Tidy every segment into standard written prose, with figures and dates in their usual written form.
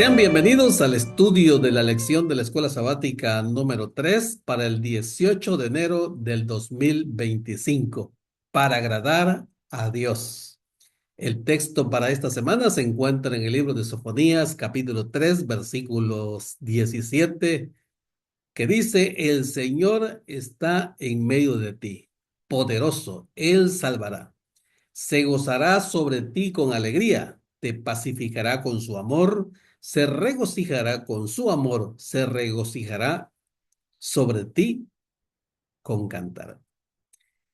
Sean bienvenidos al estudio de la lección de la Escuela Sabática número 3 para el 18 de enero del 2025, para agradar a Dios. El texto para esta semana se encuentra en el libro de Sofonías, capítulo 3, versículos 17, que dice: El Señor está en medio de ti, poderoso, Él salvará. Se gozará sobre ti con alegría, te pacificará con su amor, se regocijará con su amor, se regocijará sobre ti con cantar.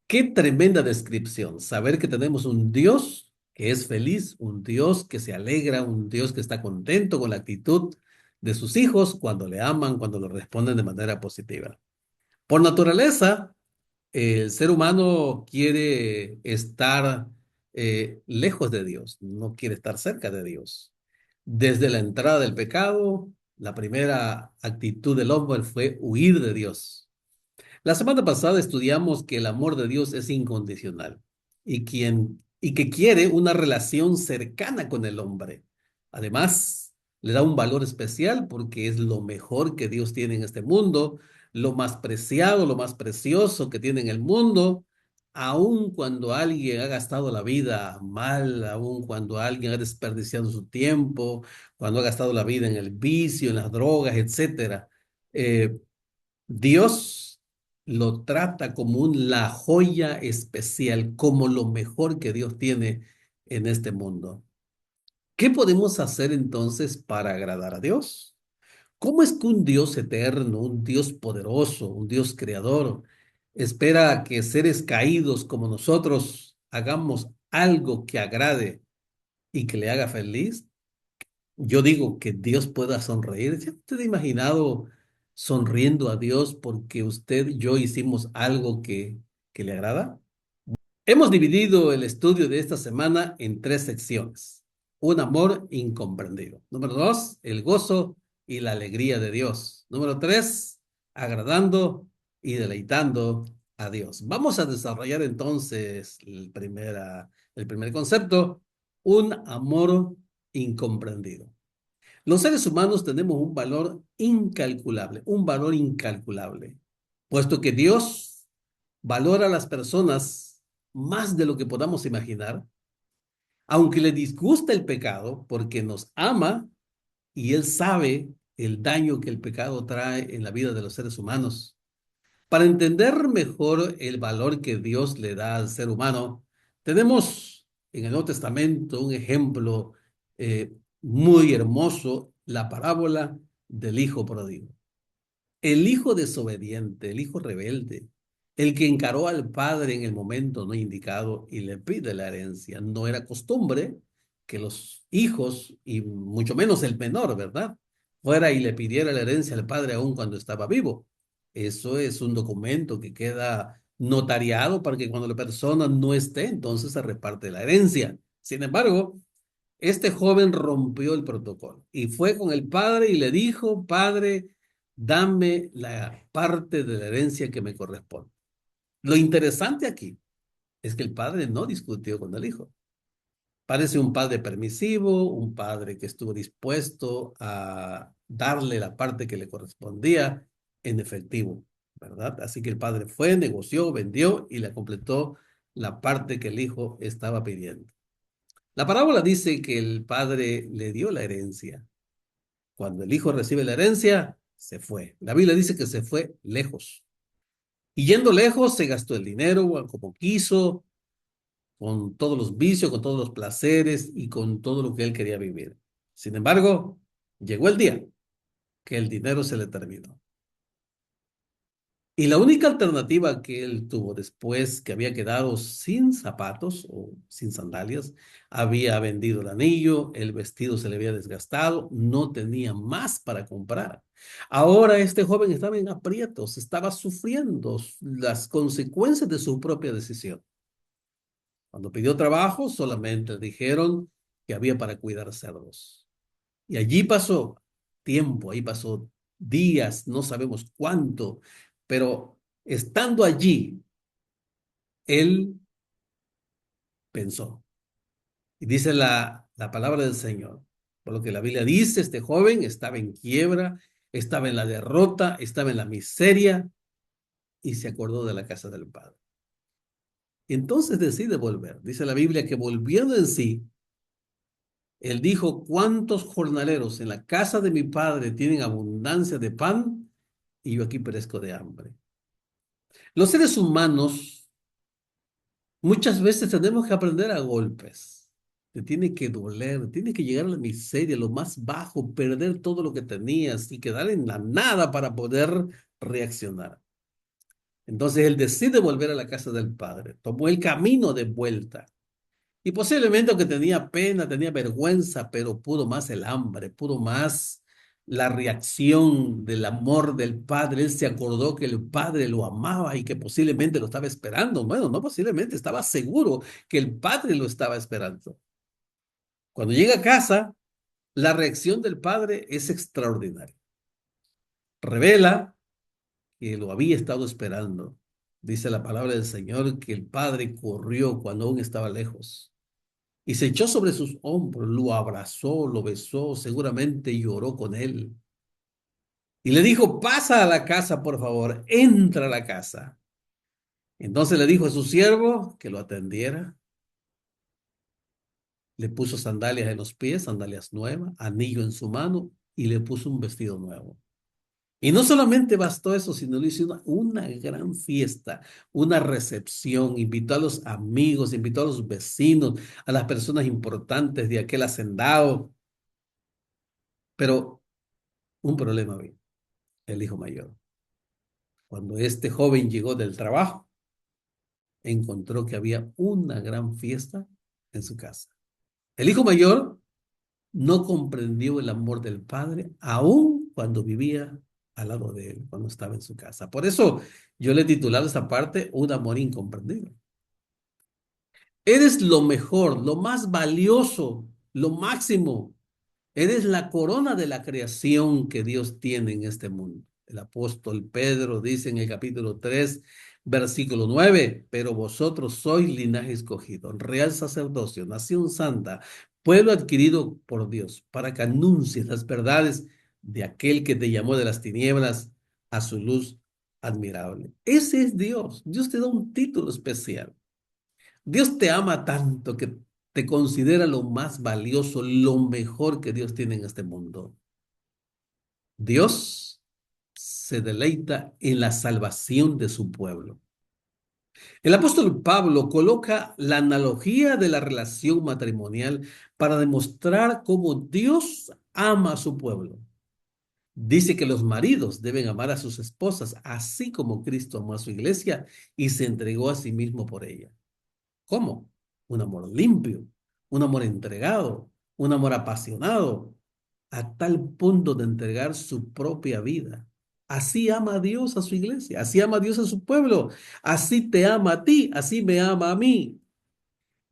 Qué tremenda descripción, saber que tenemos un Dios que es feliz, un Dios que se alegra, un Dios que está contento con la actitud de sus hijos cuando le aman, cuando lo responden de manera positiva. Por naturaleza, el ser humano quiere estar lejos de Dios, no quiere estar cerca de Dios. Desde la entrada del pecado, la primera actitud del hombre fue huir de Dios. La semana pasada estudiamos que el amor de Dios es incondicional y que quiere una relación cercana con el hombre. Además, le da un valor especial porque es lo mejor que Dios tiene en este mundo, lo más preciado, lo más precioso que tiene en el mundo. Aun cuando alguien ha gastado la vida mal, aun cuando alguien ha desperdiciado su tiempo, cuando ha gastado la vida en el vicio, en las drogas, etcétera. eh, Dios lo trata como la joya especial, como lo mejor que Dios tiene en este mundo. ¿Qué podemos hacer entonces para agradar a Dios? ¿Cómo es que un Dios eterno, un Dios poderoso, un Dios creador, espera que seres caídos como nosotros hagamos algo que agrade y que le haga feliz? Yo digo que Dios pueda sonreír. ¿Se ha usted imaginado sonriendo a Dios porque usted y yo hicimos algo que le agrada? Hemos dividido el estudio de esta semana en tres secciones. Un amor incomprendido. Número dos, el gozo y la alegría de Dios. Número tres, agradando y deleitando a Dios. Vamos a desarrollar entonces el primer concepto, un amor incomprendido. Los seres humanos tenemos un valor incalculable, puesto que Dios valora a las personas más de lo que podamos imaginar, aunque le disgusta el pecado, porque nos ama y Él sabe el daño que el pecado trae en la vida de los seres humanos. Para entender mejor el valor que Dios le da al ser humano, tenemos en el Nuevo Testamento un ejemplo muy hermoso, la parábola del hijo pródigo. El hijo desobediente, el hijo rebelde, el que encaró al padre en el momento no indicado y le pide la herencia. No era costumbre que los hijos, y mucho menos el menor, ¿verdad?, fuera y le pidiera la herencia al padre aún cuando estaba vivo. Eso es un documento que queda notariado para que cuando la persona no esté, entonces se reparte la herencia. Sin embargo, este joven rompió el protocolo y fue con el padre y le dijo: Padre, dame la parte de la herencia que me corresponde. Lo interesante aquí es que el padre no discutió con el hijo. Parece un padre permisivo, un padre que estuvo dispuesto a darle la parte que le correspondía en efectivo, ¿verdad? Así que el padre fue, negoció, vendió y le completó la parte que el hijo estaba pidiendo. La parábola dice que el padre le dio la herencia. Cuando el hijo recibe la herencia, se fue. La Biblia dice que se fue lejos. Y yendo lejos, se gastó el dinero como quiso, con todos los vicios, con todos los placeres y con todo lo que él quería vivir. Sin embargo, llegó el día que el dinero se le terminó. Y la única alternativa que él tuvo después que había quedado sin zapatos o sin sandalias, había vendido el anillo, el vestido se le había desgastado, no tenía más para comprar. Ahora este joven estaba en aprietos, estaba sufriendo las consecuencias de su propia decisión. Cuando pidió trabajo, solamente le dijeron que había para cuidar cerdos. Y allí pasó tiempo, ahí pasó días, no sabemos cuánto, pero estando allí, él pensó. Y dice la palabra del Señor. Por lo que la Biblia dice, este joven estaba en quiebra, estaba en la derrota, estaba en la miseria y se acordó de la casa del Padre. Entonces decide volver. Dice la Biblia que volviendo en sí, él dijo, ¿cuántos jornaleros en la casa de mi padre tienen abundancia de pan y yo aquí perezco de hambre? Los seres humanos muchas veces tenemos que aprender a golpes. Te tiene que doler, tiene que llegar a la miseria, lo más bajo, perder todo lo que tenías y quedar en la nada para poder reaccionar. Entonces él decide volver a la casa del padre, tomó el camino de vuelta. Y posiblemente aunque tenía pena, tenía vergüenza, pero pudo más el hambre, pudo más la reacción del amor del padre. Él se acordó que el padre lo amaba y que posiblemente lo estaba esperando. Bueno, no posiblemente, estaba seguro que el padre lo estaba esperando. Cuando llega a casa, la reacción del padre es extraordinaria. Revela que lo había estado esperando. Dice la palabra del Señor que el padre corrió cuando aún estaba lejos y se echó sobre sus hombros, lo abrazó, lo besó, seguramente lloró con él. Y le dijo, pasa a la casa, por favor, entra a la casa. Entonces le dijo a su siervo que lo atendiera, le puso sandalias en los pies, sandalias nuevas, anillo en su mano y le puso un vestido nuevo. Y no solamente bastó eso, sino le hizo una gran fiesta, una recepción, invitó a los amigos, invitó a los vecinos, a las personas importantes de aquel hacendado. Pero un problema había, el hijo mayor. Cuando este joven llegó del trabajo, encontró que había una gran fiesta en su casa. El hijo mayor no comprendió el amor del padre, aun cuando vivía al lado de él, cuando estaba en su casa. Por eso yo le he titulado esta parte Un amor incomprendido. Eres lo mejor, lo más valioso, lo máximo. Eres la corona de la creación que Dios tiene en este mundo. El apóstol Pedro dice en el capítulo 3, versículo 9, pero vosotros sois linaje escogido, real sacerdocio, nación santa, pueblo adquirido por Dios, para que anuncies las verdades de aquel que te llamó de las tinieblas a su luz admirable. Ese es Dios. Dios te da un título especial. Dios te ama tanto que te considera lo más valioso, lo mejor que Dios tiene en este mundo. Dios se deleita en la salvación de su pueblo. El apóstol Pablo coloca la analogía de la relación matrimonial para demostrar cómo Dios ama a su pueblo. Dice que los maridos deben amar a sus esposas, así como Cristo amó a su iglesia y se entregó a sí mismo por ella. ¿Cómo? Un amor limpio, un amor entregado, un amor apasionado, a tal punto de entregar su propia vida. Así ama a Dios a su iglesia, así ama a Dios a su pueblo, así te ama a ti, así me ama a mí.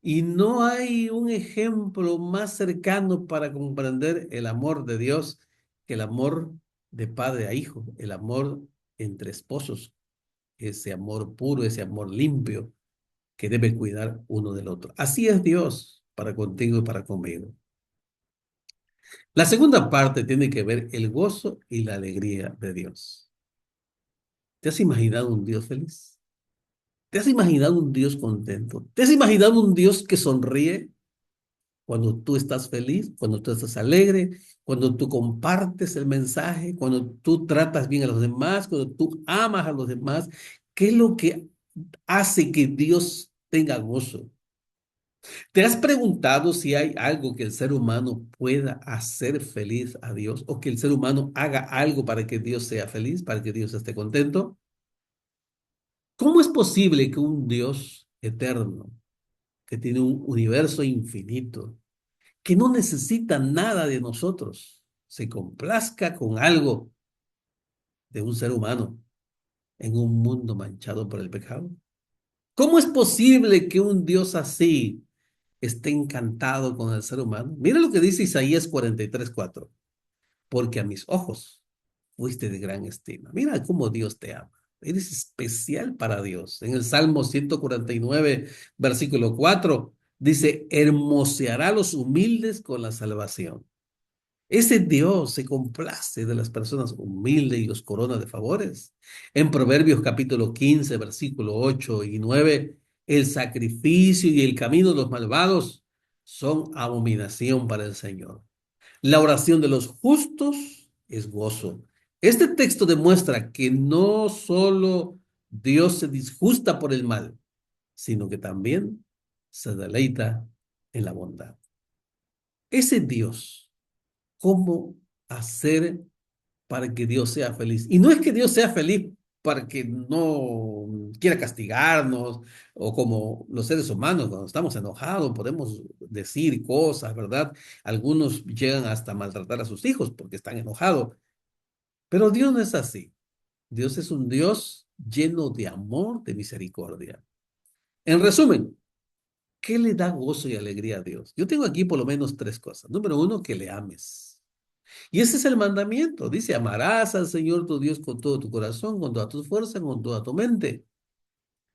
Y no hay un ejemplo más cercano para comprender el amor de Dios que el amor de padre a hijo, el amor entre esposos, ese amor puro, ese amor limpio que debe cuidar uno del otro. Así es Dios para contigo y para conmigo. La segunda parte tiene que ver el gozo y la alegría de Dios. ¿Te has imaginado un Dios feliz? ¿Te has imaginado un Dios contento? ¿Te has imaginado un Dios que sonríe cuando tú estás feliz, cuando tú estás alegre, cuando tú compartes el mensaje, cuando tú tratas bien a los demás, cuando tú amas a los demás? ¿Qué es lo que hace que Dios tenga gozo? ¿Te has preguntado si hay algo que el ser humano pueda hacer feliz a Dios o que el ser humano haga algo para que Dios sea feliz, para que Dios esté contento? ¿Cómo es posible que un Dios eterno, que tiene un universo infinito, que no necesita nada de nosotros, se complazca con algo de un ser humano en un mundo manchado por el pecado? ¿Cómo es posible que un Dios así esté encantado con el ser humano? Mira lo que dice Isaías 43:4. Porque a mis ojos fuiste de gran estima. Mira cómo Dios te ama. Eres especial para Dios. En el Salmo 149, versículo 4, dice, hermoseará a los humildes con la salvación. Ese Dios se complace de las personas humildes y los corona de favores. En Proverbios capítulo 15, versículo 8 y 9, el sacrificio y el camino de los malvados son abominación para el Señor. La oración de los justos es gozo. Este texto demuestra que no solo Dios se disgusta por el mal, sino que también se deleita en la bondad. Ese Dios, ¿cómo hacer para que Dios sea feliz? Y no es que Dios sea feliz para que no quiera castigarnos, o como los seres humanos, cuando estamos enojados podemos decir cosas, ¿verdad? Algunos llegan hasta maltratar a sus hijos porque están enojados, pero Dios no es así. Dios es un Dios lleno de amor, de misericordia. En resumen, ¿qué le da gozo y alegría a Dios? Yo tengo aquí por lo menos tres cosas. Número uno, que le ames. Y ese es el mandamiento. Dice, amarás al Señor tu Dios con todo tu corazón, con toda tu fuerza, con toda tu mente.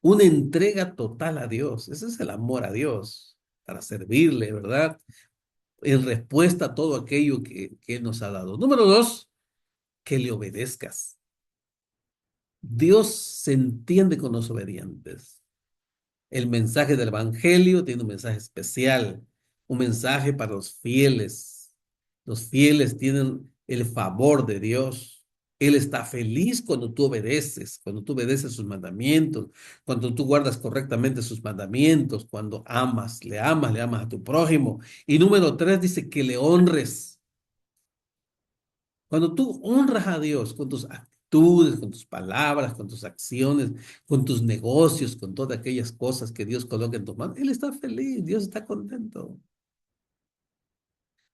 Una entrega total a Dios. Ese es el amor a Dios, para servirle, ¿verdad? En respuesta a todo aquello que Él nos ha dado. Número dos, que le obedezcas. Dios se entiende con los obedientes. El mensaje del Evangelio tiene un mensaje especial, un mensaje para los fieles. Los fieles tienen el favor de Dios. Él está feliz cuando tú obedeces sus mandamientos, cuando tú guardas correctamente sus mandamientos, cuando le amas a tu prójimo. Y número tres dice que le honres. Cuando tú honras a Dios con tus actitudes, con tus palabras, con tus acciones, con tus negocios, con todas aquellas cosas que Dios coloca en tus manos, Él está feliz, Dios está contento.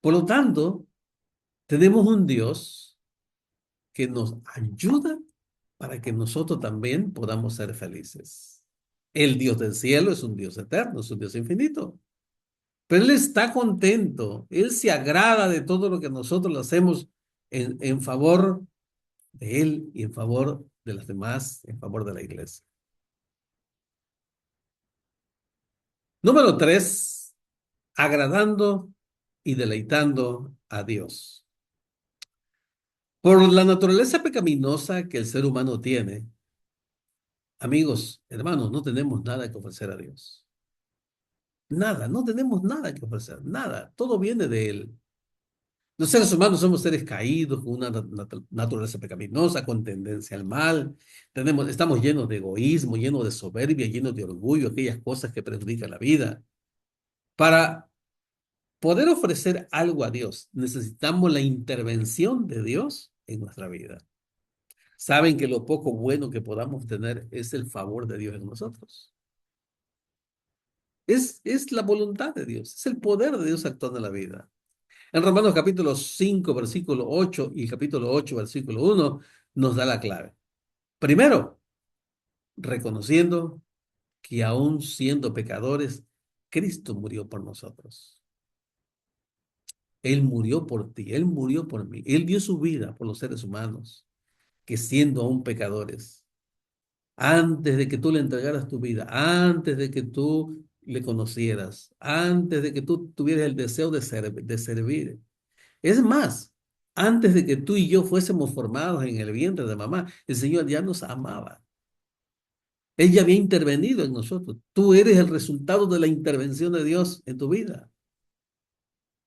Por lo tanto, tenemos un Dios que nos ayuda para que nosotros también podamos ser felices. El Dios del cielo es un Dios eterno, es un Dios infinito. Pero Él está contento, Él se agrada de todo lo que nosotros le hacemos en favor de Él y en favor de los demás, en favor de la iglesia. Número tres, agradando y deleitando a Dios. Por la naturaleza pecaminosa que el ser humano tiene, amigos, hermanos, no tenemos nada que ofrecer a Dios. Nada, no tenemos nada que ofrecer, nada. Todo viene de Él. Los seres humanos somos seres caídos, con una naturaleza pecaminosa, con tendencia al mal. Estamos llenos de egoísmo, llenos de soberbia, llenos de orgullo, aquellas cosas que perjudican la vida. Para poder ofrecer algo a Dios, necesitamos la intervención de Dios en nuestra vida. Saben que lo poco bueno que podamos tener es el favor de Dios en nosotros. Es la voluntad de Dios, es el poder de Dios actuando en la vida. En Romanos capítulo 5 versículo 8 y capítulo 8 versículo 1 nos da la clave. Primero, reconociendo que aún siendo pecadores, Cristo murió por nosotros. Él murió por ti, Él murió por mí. Él dio su vida por los seres humanos, que siendo aún pecadores, antes de que tú le entregaras tu vida, antes de que tú le conocieras, antes de que tú tuvieras el deseo de servir. Es más, antes de que tú y yo fuésemos formados en el vientre de mamá, el Señor ya nos amaba. Él ya había intervenido en nosotros. Tú eres el resultado de la intervención de Dios en tu vida.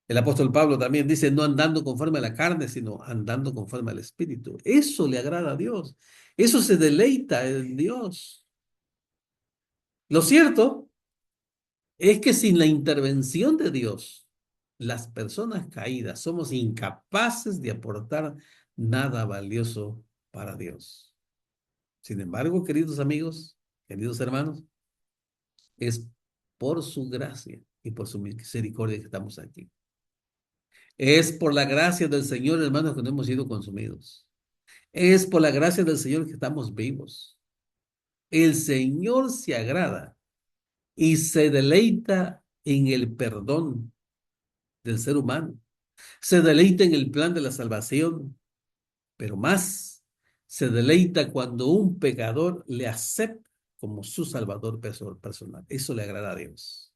El apóstol Pablo también dice, no andando conforme a la carne, sino andando conforme al Espíritu. Eso le agrada a Dios. Eso se deleita en Dios. Lo cierto es que sin la intervención de Dios, las personas caídas somos incapaces de aportar nada valioso para Dios. Sin embargo, queridos amigos, queridos hermanos, es por su gracia y por su misericordia que estamos aquí. Es por la gracia del Señor, hermanos, que no hemos sido consumidos. Es por la gracia del Señor que estamos vivos. El Señor se agrada y se deleita en el perdón del ser humano. Se deleita en el plan de la salvación, pero más se deleita cuando un pecador le acepta como su salvador personal. Eso le agrada a Dios.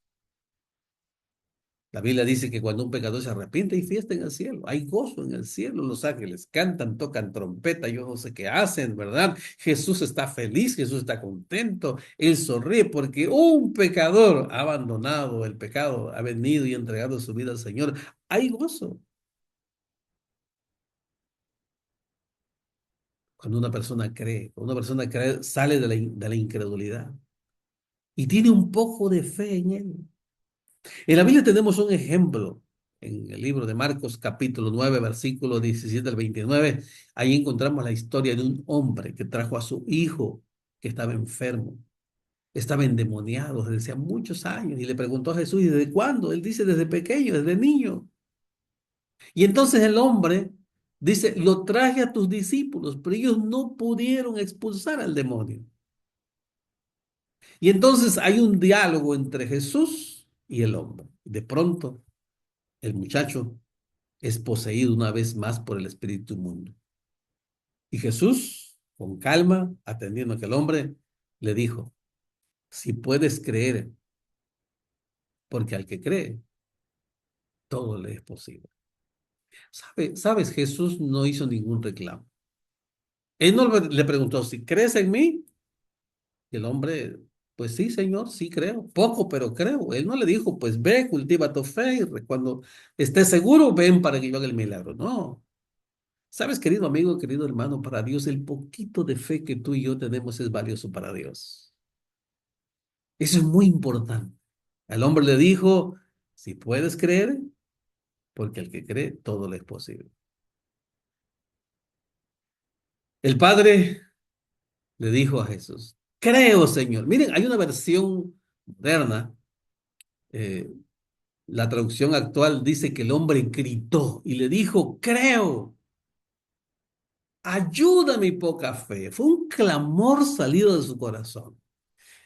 La Biblia dice que cuando un pecador se arrepiente hay fiesta en el cielo, hay gozo en el cielo, los ángeles cantan, tocan trompeta, yo no sé qué hacen, ¿verdad? Jesús está feliz, Jesús está contento, Él sonríe porque un pecador ha abandonado el pecado, ha venido y entregado su vida al Señor. Hay gozo. Cuando una persona cree, sale de la incredulidad y tiene un poco de fe en Él. En la Biblia tenemos un ejemplo. En el libro de Marcos, capítulo 9 versículo 17 al 29, ahí encontramos la historia de un hombre que trajo a su hijo que estaba enfermo, estaba endemoniado desde hacía muchos años y le preguntó a Jesús, ¿y desde cuándo? Él dice, desde pequeño, desde niño. Y entonces el hombre dice, lo traje a tus discípulos, pero ellos no pudieron expulsar al demonio. Y entonces hay un diálogo entre Jesús y el hombre. De pronto, el muchacho es poseído una vez más por el espíritu inmundo. Y Jesús, con calma, atendiendo a aquel hombre, le dijo, si puedes creer, porque al que cree, todo le es posible. ¿Sabes? Jesús no hizo ningún reclamo. Él no le preguntó, si crees en mí, y el hombre, pues sí, Señor, sí creo, poco, pero creo. Él no le dijo, pues ve, cultiva tu fe, y cuando estés seguro, ven para que yo haga el milagro. No. Sabes, querido amigo, querido hermano, para Dios el poquito de fe que tú y yo tenemos es valioso para Dios. Eso es muy importante. El hombre le dijo, si puedes creer, porque el que cree, todo le es posible. El padre le dijo a Jesús, creo, Señor. Miren, hay una versión moderna, eh, la traducción actual dice que el hombre gritó y le dijo, creo, ayuda mi poca fe. Fue un clamor salido de su corazón.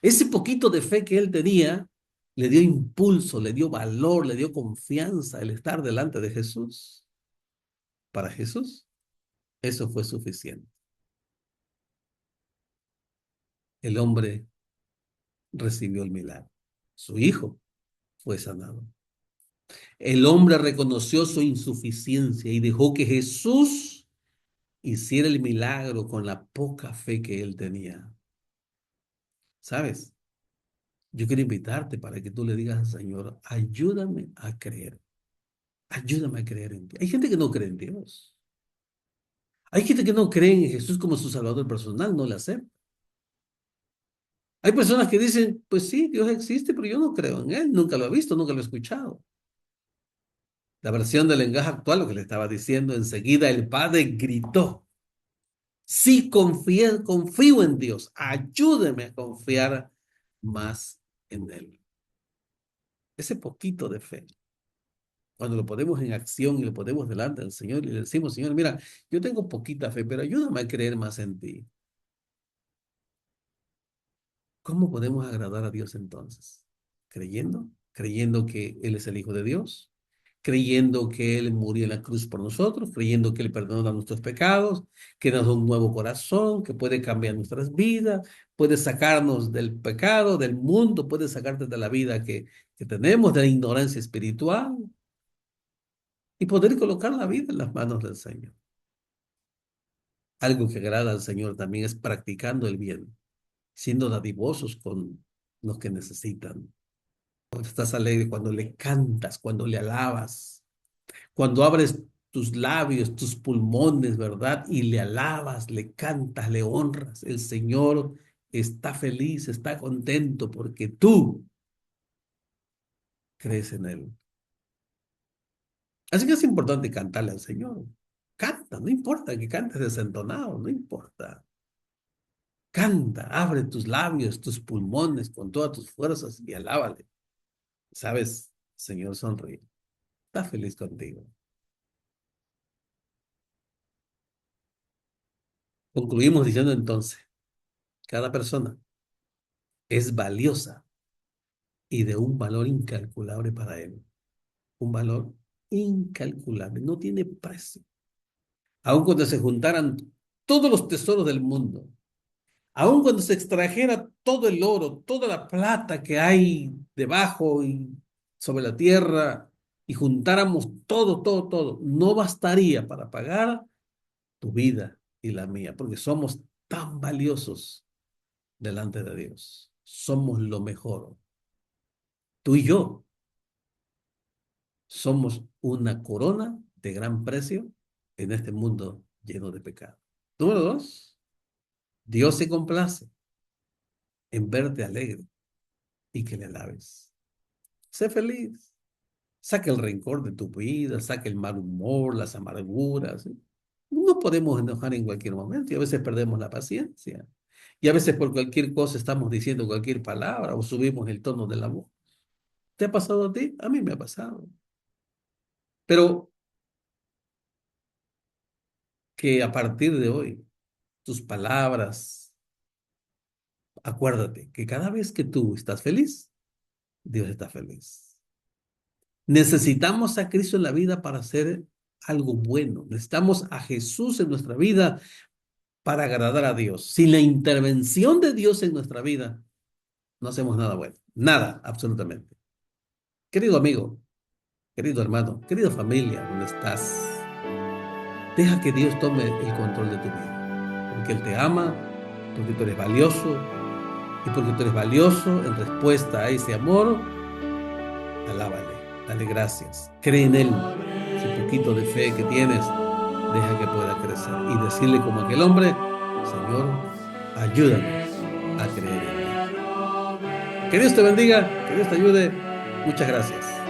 Ese poquito de fe que él tenía le dio impulso, le dio valor, le dio confianza el estar delante de Jesús. Para Jesús, eso fue suficiente. El hombre recibió el milagro. Su hijo fue sanado. El hombre reconoció su insuficiencia y dejó que Jesús hiciera el milagro con la poca fe que él tenía. ¿Sabes? Yo quiero invitarte para que tú le digas al Señor, ayúdame a creer. Ayúdame a creer en ti. Hay gente que no cree en Dios. Hay gente que no cree en Jesús como su Salvador personal, no le acepta. Hay personas que dicen, pues sí, Dios existe, pero yo no creo en Él, nunca lo he visto, nunca lo he escuchado. La versión del lenguaje actual, lo que le estaba diciendo, enseguida el padre gritó, sí, confío en Dios, ayúdeme a confiar más en Él. Ese poquito de fe, cuando lo ponemos en acción y lo ponemos delante del Señor y le decimos, Señor, mira, yo tengo poquita fe, pero ayúdame a creer más en ti. ¿Cómo podemos agradar a Dios entonces? Creyendo, creyendo que Él es el Hijo de Dios, creyendo que Él murió en la cruz por nosotros, creyendo que Él perdona nuestros pecados, que nos da un nuevo corazón, que puede cambiar nuestras vidas, puede sacarnos del pecado, del mundo, puede sacarte de la vida que tenemos, de la ignorancia espiritual y poder colocar la vida en las manos del Señor. Algo que agrada al Señor también es practicando el bien, siendo dadivosos con los que necesitan. Cuando estás alegre, cuando le cantas, cuando le alabas, cuando abres tus labios, tus pulmones, ¿verdad? Y le alabas, le cantas, le honras. El Señor está feliz, está contento porque tú crees en Él. Así que es importante cantarle al Señor. Canta, no importa que cantes desentonado, no importa. Canta, abre tus labios, tus pulmones con todas tus fuerzas y alábale. ¿Sabes? El Señor sonríe. Está feliz contigo. Concluimos diciendo entonces, cada persona es valiosa y de un valor incalculable para Él. Un valor incalculable, no tiene precio. Aun cuando se juntaran todos los tesoros del mundo, aun cuando se extrajera todo el oro, toda la plata que hay debajo y sobre la tierra, y juntáramos todo, todo, todo, no bastaría para pagar tu vida y la mía, porque somos tan valiosos delante de Dios. Somos lo mejor. Tú y yo somos una corona de gran precio en este mundo lleno de pecado. Número dos, Dios se complace en verte alegre y que le alabes. Sé feliz. Saca el rencor de tu vida, saca el mal humor, las amarguras. ¿Sí? No podemos enojar en cualquier momento y a veces perdemos la paciencia. Y a veces por cualquier cosa estamos diciendo cualquier palabra o subimos el tono de la voz. ¿Te ha pasado a ti? A mí me ha pasado. Pero que a partir de hoy, tus palabras, acuérdate que cada vez que tú estás feliz, Dios está feliz. Necesitamos a Cristo en la vida para hacer algo bueno. Necesitamos a Jesús en nuestra vida para agradar a Dios. Sin la intervención de Dios en nuestra vida, no hacemos nada bueno. Nada, absolutamente. Querido amigo, querido hermano, querida familia, ¿dónde estás? Deja que Dios tome el control de tu vida. Porque Él te ama, porque tú eres valioso. Y porque tú eres valioso, en respuesta a ese amor, alábale, dale gracias, cree en Él. Ese poquito de fe que tienes, deja que pueda crecer. Y decirle como aquel hombre, Señor, ayúdame a creer en ti. Que Dios te bendiga, que Dios te ayude. Muchas gracias.